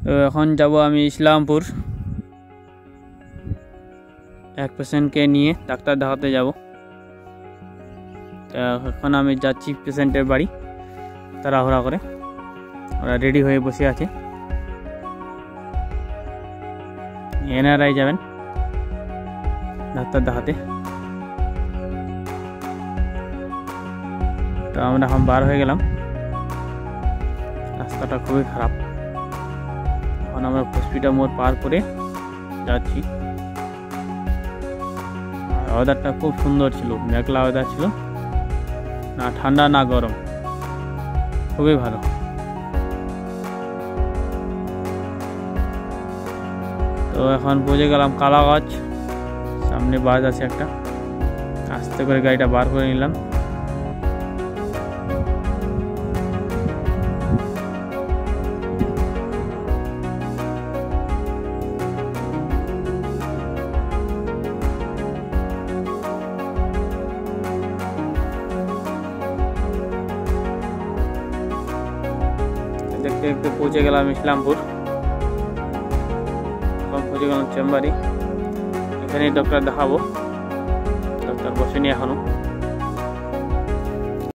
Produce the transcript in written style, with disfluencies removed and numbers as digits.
তো এখন যাব আমি ইসলামপুর, এক পেশেন্টকে নিয়ে ডাক্তার দেখাতে যাব। এখন আমি যাচ্ছি পেশেন্টের বাড়ি তাড়াহুড়া করে, ওরা রেডি হয়ে বসে আছে। এনারাই যাবেন ডাক্তার দেখাতে। তো আমরা এখন বার হয়ে গেলাম, রাস্তাটা খুবই খারাপ। এখন আমরা হসপিটাল মোড় পার করে যাচ্ছি। আর ওয়েদারটা খুব সুন্দর ছিল, মেঘলা ওয়েদার ছিল, না ঠান্ডা না গরম, খুবই ভালো। তো এখন পৌঁছে গেলাম কালাগঞ্জ, সামনে বাস আছে একটা, আস্তে করে গাড়িটা বার করে নিলাম। দেখতে দেখতে পৌঁছে গেলাম ইসলামপুর, এখন পৌঁছে গেলাম চেম্বারে। এখানে ডক্টর দেখাবো, ডক্টর বসেনি এখনো।